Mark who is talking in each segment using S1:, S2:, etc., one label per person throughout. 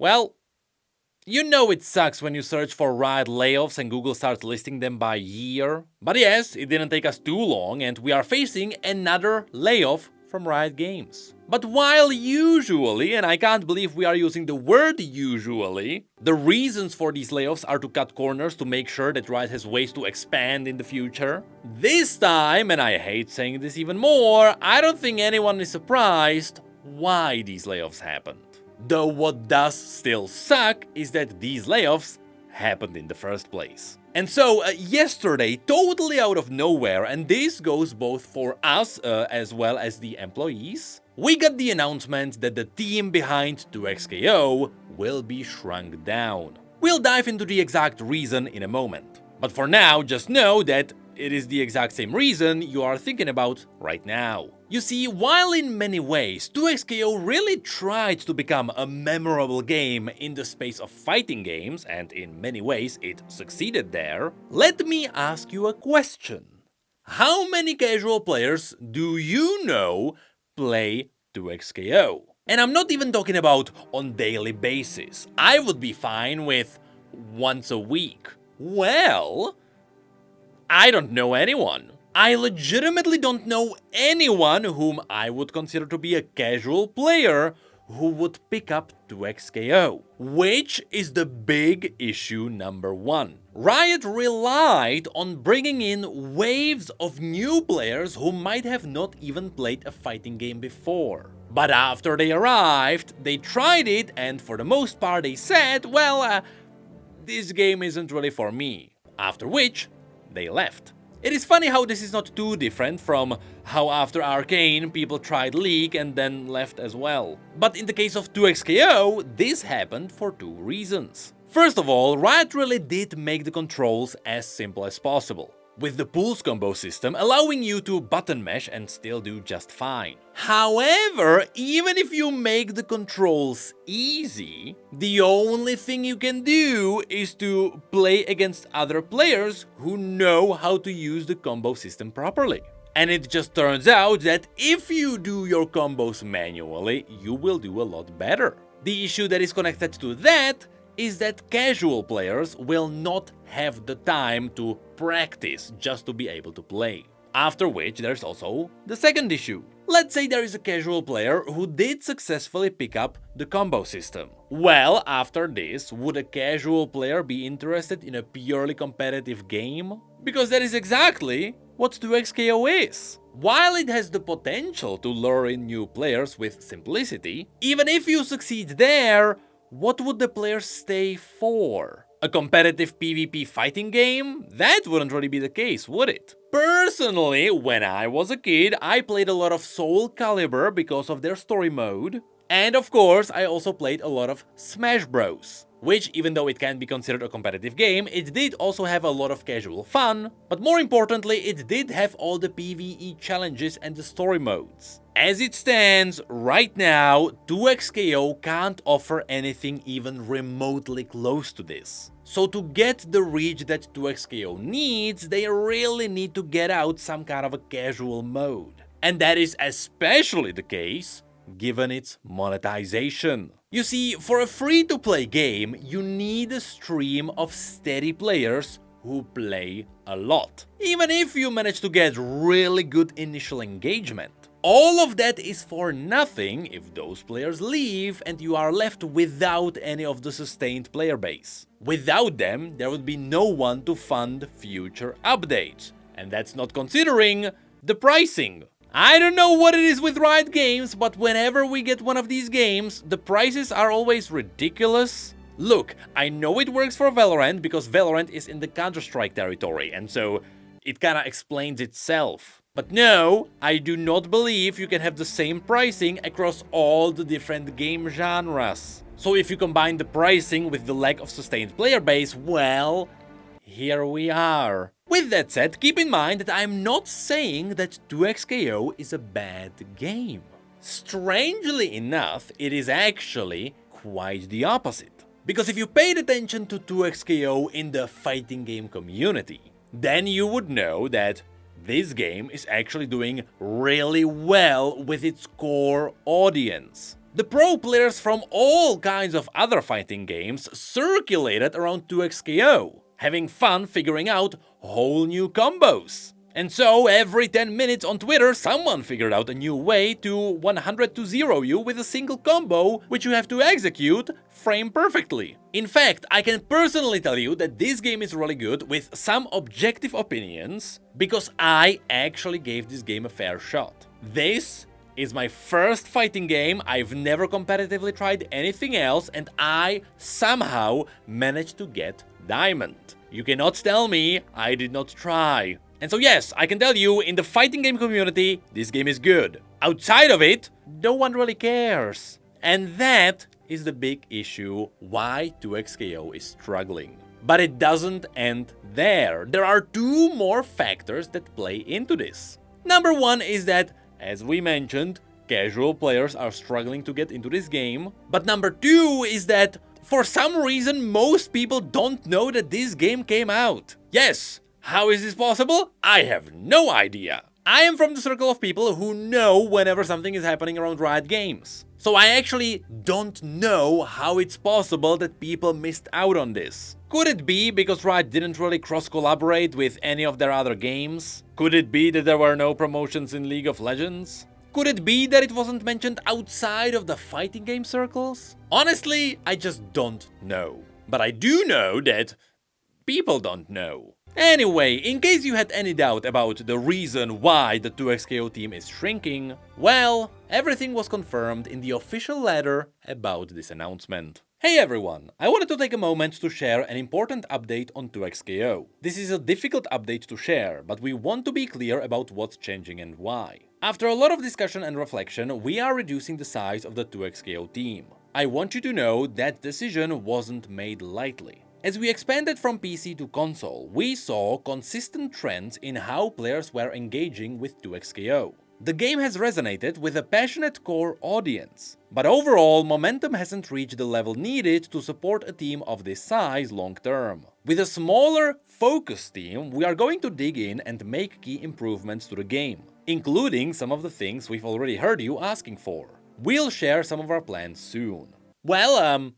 S1: Well, you know it sucks when you search for Riot layoffs and Google starts listing them by year. But yes, it didn't take us too long and we are facing another layoff from Riot Games. But while usually, and I can't believe we are using the word usually, the reasons for these layoffs are to cut corners to make sure that Riot has ways to expand in the future, this time, and I hate saying this even more, I don't think anyone is surprised why these layoffs happened. Though what does still suck is that these layoffs happened in the first place. And so yesterday, totally out of nowhere, and this goes both for us as well as the employees, we got the announcement that the team behind 2xKO will be shrunk down. We'll dive into the exact reason in a moment. But for now, just know that it is the exact same reason you are thinking about right now. You see, while in many ways 2xKO really tried to become a memorable game in the space of fighting games, and in many ways it succeeded there, let me ask you a question. How many casual players do you know play 2xKO? And I'm not even talking about on daily basis. I would be fine with once a week. Well, I don't know anyone. I legitimately don't know anyone whom I would consider to be a casual player who would pick up 2xKO, which is the big issue number one. Riot relied on bringing in waves of new players who might have not even played a fighting game before. But after they arrived, they tried it and for the most part they said, well, this game isn't really for me. After which, they left. It is funny how this is not too different from how after Arcane people tried League and then left as well. But in the case of 2xKO, this happened for two reasons. First of all, Riot really did make the controls as simple as possible, with the pulse combo system allowing you to button mash and still do just fine. However, even if you make the controls easy, the only thing you can do is to play against other players who know how to use the combo system properly. And it just turns out that if you do your combos manually, you will do a lot better. The issue that is connected to that is that casual players will not have the time to practice just to be able to play. After which there's also the second issue. Let's say there is a casual player who did successfully pick up the combo system. Well, after this, would a casual player be interested in a purely competitive game? Because that is exactly what 2xKO is. While it has the potential to lure in new players with simplicity, even if you succeed there, what would the players stay for? A competitive PvP fighting game? That wouldn't really be the case, would it? Personally, when I was a kid, I played a lot of Soul Calibur because of their story mode. And of course, I also played a lot of Smash Bros, which, even though it can be considered a competitive game, it did also have a lot of casual fun, but more importantly, it did have all the PvE challenges and the story modes. As it stands right now, 2xKO can't offer anything even remotely close to this. So to get the reach that 2xKO needs, they really need to get out some kind of a casual mode. And that is especially the case given its monetization. You see, for a free-to-play game, you need a stream of steady players who play a lot, even if you manage to get really good initial engagement. All of that is for nothing if those players leave and you are left without any of the sustained player base. Without them, there would be no one to fund future updates, and that's not considering the pricing. I don't know what it is with Riot Games, but whenever we get one of these games, the prices are always ridiculous. Look, I know it works for Valorant because Valorant is in the Counter-Strike territory, and so it kinda explains itself. But no, I do not believe you can have the same pricing across all the different game genres. So if you combine the pricing with the lack of sustained player base, well, here we are. With that said, keep in mind that I'm not saying that 2xKO is a bad game. Strangely enough, it is actually quite the opposite. Because if you paid attention to 2xKO in the fighting game community, then you would know that this game is actually doing really well with its core audience. The pro players from all kinds of other fighting games circulated around 2xKO, having fun figuring out whole new combos. And so every 10 minutes on Twitter someone figured out a new way to 100 to 0 you with a single combo which you have to execute frame perfectly. In fact, I can personally tell you that this game is really good with some objective opinions because I actually gave this game a fair shot. This is my first fighting game, I've never competitively tried anything else, and I somehow managed to get Diamond. You cannot tell me I did not try. And so yes, I can tell you, in the fighting game community, this game is good. Outside of it, no one really cares. And that is the big issue why 2xKO is struggling. But it doesn't end there. There are two more factors that play into this. Number one is that, as we mentioned, casual players are struggling to get into this game. But number two is that, for some reason, most people don't know that this game came out. Yes, how is this possible? I have no idea. I am from the circle of people who know whenever something is happening around Riot games. So I actually don't know how it's possible that people missed out on this. Could it be because Riot didn't really cross-collaborate with any of their other games? Could it be that there were no promotions in League of Legends? Could it be that it wasn't mentioned outside of the fighting game circles? Honestly, I just don't know. But I do know that people don't know. Anyway, in case you had any doubt about the reason why the 2xKO team is shrinking, well, everything was confirmed in the official letter about this announcement. Hey everyone, I wanted to take a moment to share an important update on 2xKO. This is a difficult update to share, but we want to be clear about what's changing and why. After a lot of discussion and reflection, we are reducing the size of the 2xKO team. I want you to know that decision wasn't made lightly. As we expanded from PC to console, we saw consistent trends in how players were engaging with 2xKO. The game has resonated with a passionate core audience, but overall momentum hasn't reached the level needed to support a team of this size long term. With a smaller, focused team, we are going to dig in and make key improvements to the game, including some of the things we've already heard you asking for. We'll share some of our plans soon. Well,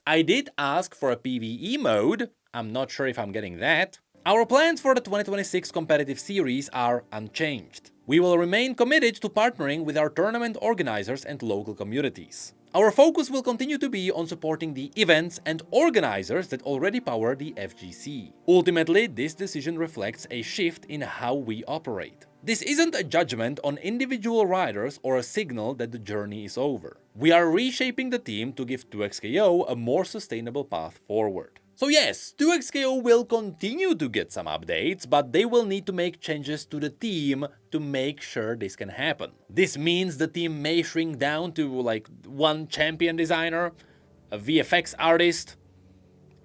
S1: I did ask for a PvE mode. I'm not sure if I'm getting that. Our plans for the 2026 competitive series are unchanged. We will remain committed to partnering with our tournament organizers and local communities. Our focus will continue to be on supporting the events and organizers that already power the FGC. Ultimately, this decision reflects a shift in how we operate. This isn't a judgment on individual riders or a signal that the journey is over. We are reshaping the team to give 2xKO a more sustainable path forward. So yes, 2xKO will continue to get some updates, but they will need to make changes to the team to make sure this can happen. This means the team may shrink down to like one champion designer, a VFX artist,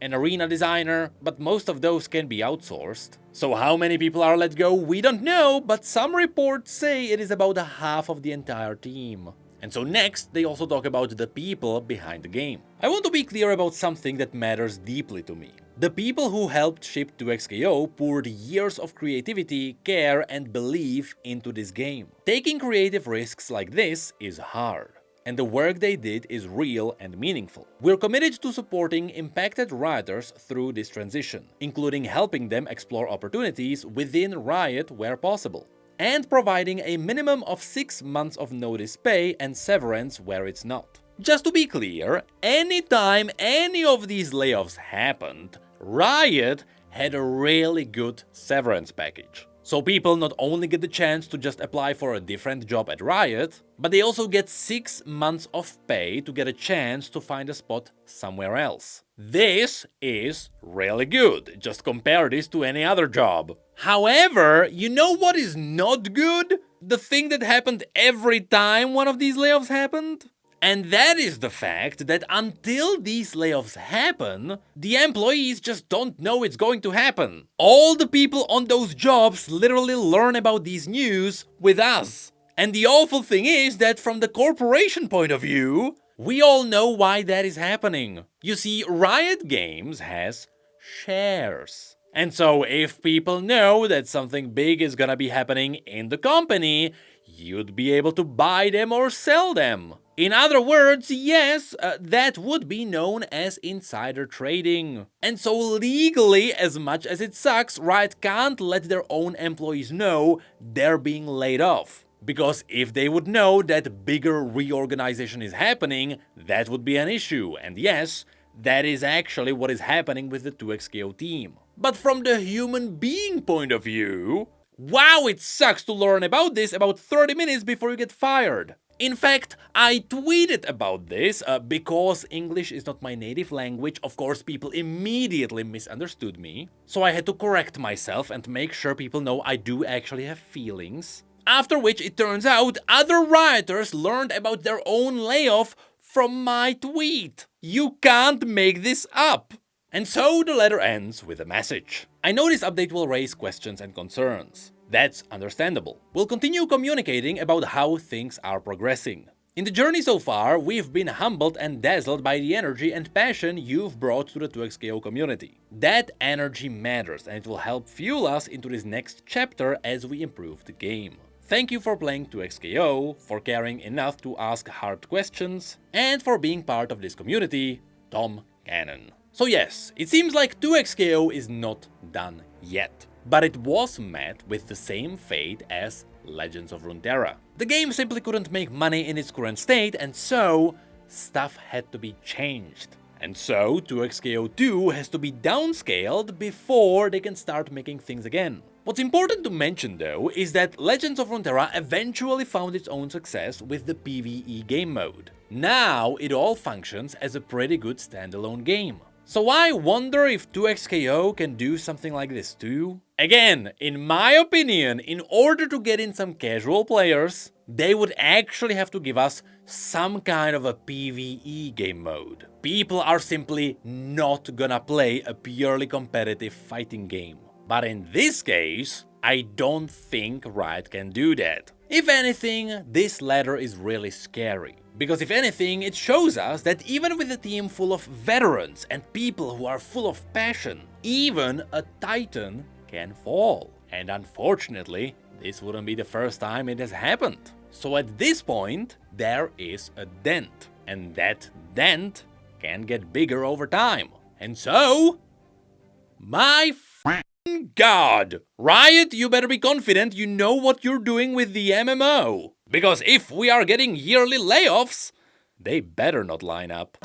S1: an arena designer, but most of those can be outsourced. So how many people are let go, we don't know, but some reports say it is about half of the entire team. And so next, they also talk about the people behind the game. I want to be clear about something that matters deeply to me. The people who helped ship 2xKO poured years of creativity, care, and belief into this game. Taking creative risks like this is hard, and the work they did is real and meaningful. We're committed to supporting impacted Rioters through this transition, including helping them explore opportunities within Riot where possible, and providing a minimum of 6 months of notice pay and severance where it's not. Just to be clear, anytime any of these layoffs happened, Riot had a really good severance package. So people not only get the chance to just apply for a different job at Riot, but they also get 6 months of pay to get a chance to find a spot somewhere else. This is really good, just compare this to any other job. However, you know what is not good? The thing that happened every time one of these layoffs happened? And that is the fact that until these layoffs happen, the employees just don't know it's going to happen. All the people on those jobs literally learn about these news with us. And the awful thing is that from the corporation point of view, we all know why that is happening. You see, Riot Games has shares. And so if people know that something big is gonna be happening in the company, you'd be able to buy them or sell them. In other words, yes, that would be known as insider trading. And so legally, as much as it sucks, Riot can't let their own employees know they're being laid off. Because if they would know that bigger reorganization is happening, that would be an issue. And yes, that is actually what is happening with the 2xKO team. But from the human being point of view, wow, it sucks to learn about this about 30 minutes before you get fired. In fact, I tweeted about this because English is not my native language. Of course, people immediately misunderstood me. So I had to correct myself and make sure people know I do actually have feelings. After which it turns out other rioters learned about their own layoff from my tweet. You can't make this up. And so the letter ends with a message. I know this update will raise questions and concerns. That's understandable. We'll continue communicating about how things are progressing. In the journey so far, we've been humbled and dazzled by the energy and passion you've brought to the 2xKO community. That energy matters and it will help fuel us into this next chapter as we improve the game. Thank you for playing 2xKO, for caring enough to ask hard questions, and for being part of this community, Tom Cannon. So yes, it seems like 2xKO is not done yet, but it was met with the same fate as Legends of Runeterra. The game simply couldn't make money in its current state, and so stuff had to be changed. And so 2xKO 2 has to be downscaled before they can start making things again. What's important to mention though is that Legends of Runeterra eventually found its own success with the PvE game mode. Now it all functions as a pretty good standalone game. So I wonder if 2xKO can do something like this too? Again, in my opinion, in order to get in some casual players, they would actually have to give us some kind of a PvE game mode. People are simply not gonna play a purely competitive fighting game. But in this case, I don't think Riot can do that. If anything, this letter is really scary. Because if anything, it shows us that even with a team full of veterans and people who are full of passion, even a titan can fall. And unfortunately, this wouldn't be the first time it has happened. So at this point, there is a dent. And that dent can get bigger over time. And so, my God! Riot, you better be confident you know what you're doing with the MMO. Because if we are getting yearly layoffs, they better not line up.